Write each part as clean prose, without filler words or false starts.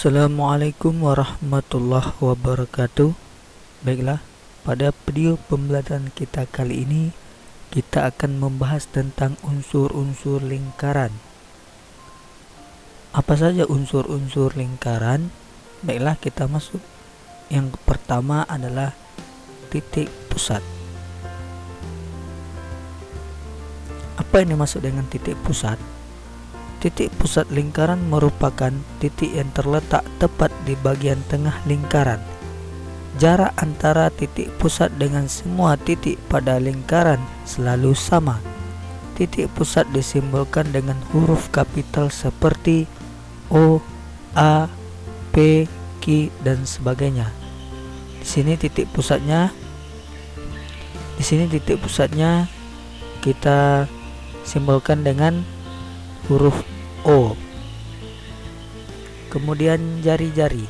Assalamualaikum warahmatullahi wabarakatuh. Baiklah, pada video pembelajaran kita kali ini kita akan membahas tentang unsur-unsur lingkaran. Apa saja unsur-unsur lingkaran? Baiklah, kita masuk. Yang pertama adalah titik pusat. Apa yang dimaksud dengan titik pusat? Titik pusat lingkaran merupakan titik yang terletak tepat di bagian tengah lingkaran. Jarak antara titik pusat dengan semua titik pada lingkaran selalu sama. Titik pusat disimbolkan dengan huruf kapital seperti O, A, P, Q, dan sebagainya. Di sini titik pusatnya kita simbolkan dengan huruf O. Kemudian jari-jari.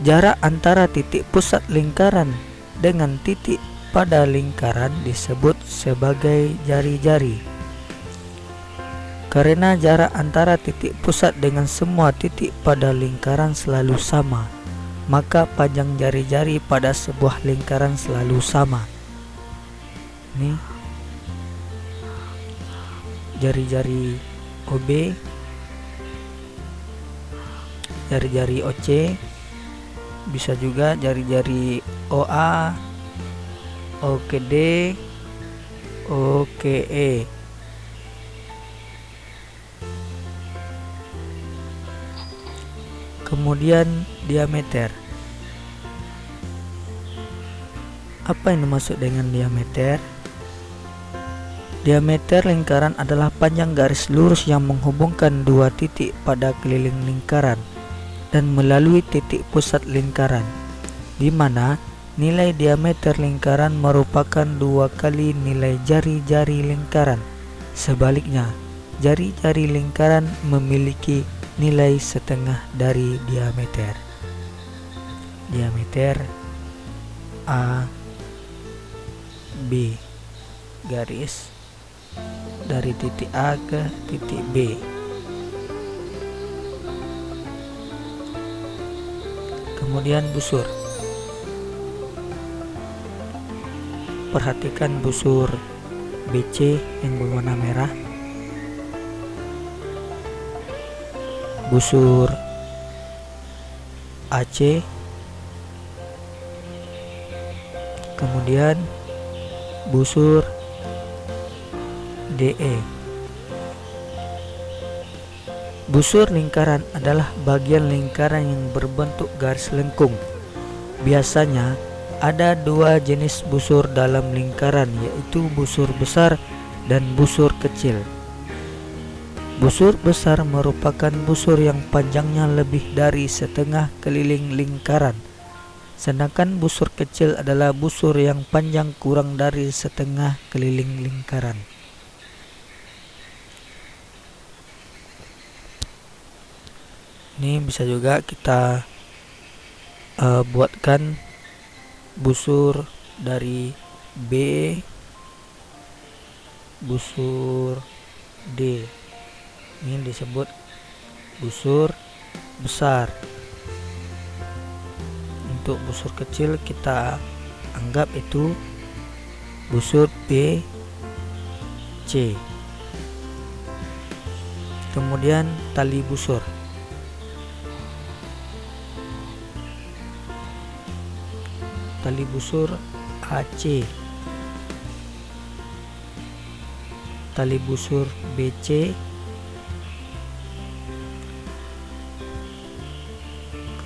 Jarak antara titik pusat lingkaran dengan titik pada lingkaran disebut sebagai jari-jari. Karena jarak antara titik pusat dengan semua titik pada lingkaran selalu sama, maka panjang jari-jari pada sebuah lingkaran selalu sama. Ini jari-jari OB, jari-jari OC, bisa juga jari-jari OA, OKD, OKE. Kemudian diameter. Apa yang dimaksud dengan diameter? Diameter lingkaran adalah panjang garis lurus yang menghubungkan dua titik pada keliling lingkaran dan melalui titik pusat lingkaran, di mana nilai diameter lingkaran merupakan 2 kali nilai jari-jari lingkaran. Sebaliknya, jari-jari lingkaran memiliki nilai setengah dari diameter. Diameter A, B, garis dari titik A ke titik B. Kemudian busur. Perhatikan busur BC yang berwarna merah, busur AC, kemudian busur DE. Busur lingkaran adalah bagian lingkaran yang berbentuk garis lengkung. Biasanya ada 2 jenis busur dalam lingkaran, yaitu busur besar dan busur kecil. Busur besar merupakan busur yang panjangnya lebih dari setengah keliling lingkaran, sedangkan busur kecil adalah busur yang panjang kurang dari setengah keliling lingkaran. Ini bisa juga kita buatkan busur dari B, busur D. Ini disebut busur besar. Untuk busur kecil kita anggap itu busur B, C. Kemudian tali busur. Tali busur AC, tali busur BC,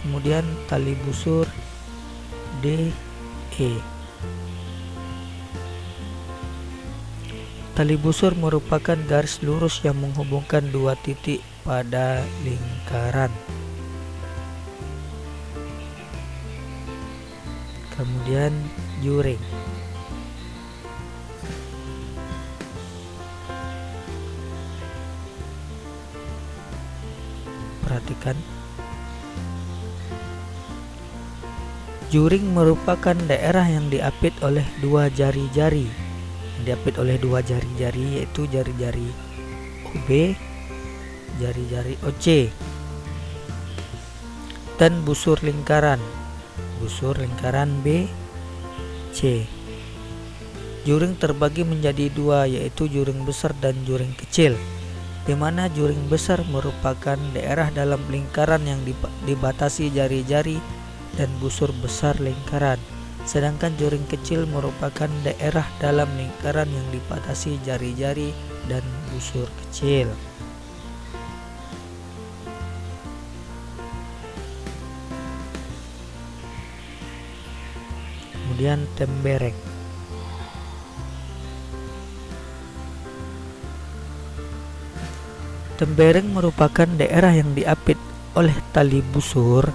kemudian tali busur DE. Tali busur merupakan garis lurus yang menghubungkan dua titik pada lingkaran. Kemudian juring. Perhatikan. Juring merupakan daerah yang diapit oleh dua jari-jari. Yaitu jari-jari OB jari-jari OC. Dan busur lingkaran BC. Juring terbagi menjadi dua, yaitu juring besar dan juring kecil, di mana juring besar merupakan daerah dalam lingkaran yang dibatasi jari-jari dan busur besar lingkaran, sedangkan juring kecil merupakan daerah dalam lingkaran yang dibatasi jari-jari dan busur kecil. Kemudian tembereng. Tembereng merupakan daerah yang diapit oleh tali busur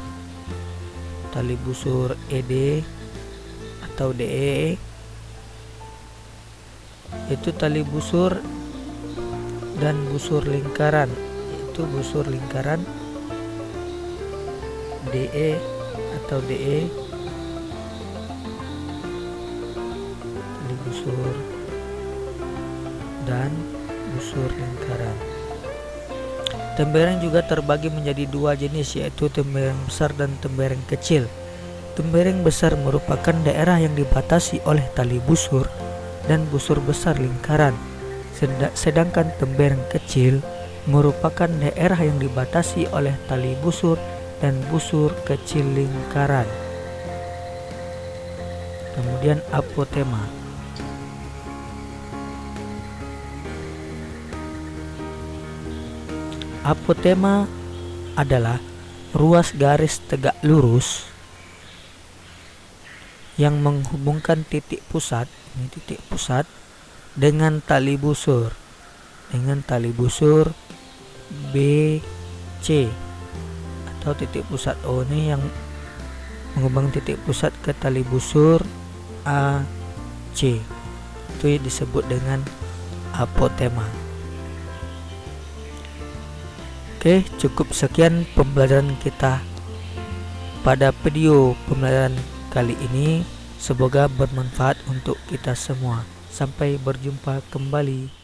ED atau DE, yaitu tali busur dan busur lingkaran, yaitu busur lingkaran DE atau DE, tali busur dan busur lingkaran. Tembereng juga terbagi menjadi dua jenis, yaitu tembereng besar dan tembereng kecil. Tembereng besar merupakan daerah yang dibatasi oleh tali busur dan busur besar lingkaran, sedangkan tembereng kecil merupakan daerah yang dibatasi oleh tali busur dan busur kecil lingkaran. Kemudian apotema. Apotema adalah ruas garis tegak lurus yang menghubungkan titik pusat dengan tali busur BC, atau titik pusat O ini yang menghubungkan titik pusat ke tali busur AC. Itu disebut dengan apotema. Oke, cukup sekian pembelajaran kita pada video pembelajaran kali ini. Semoga bermanfaat untuk kita semua. Sampai berjumpa kembali.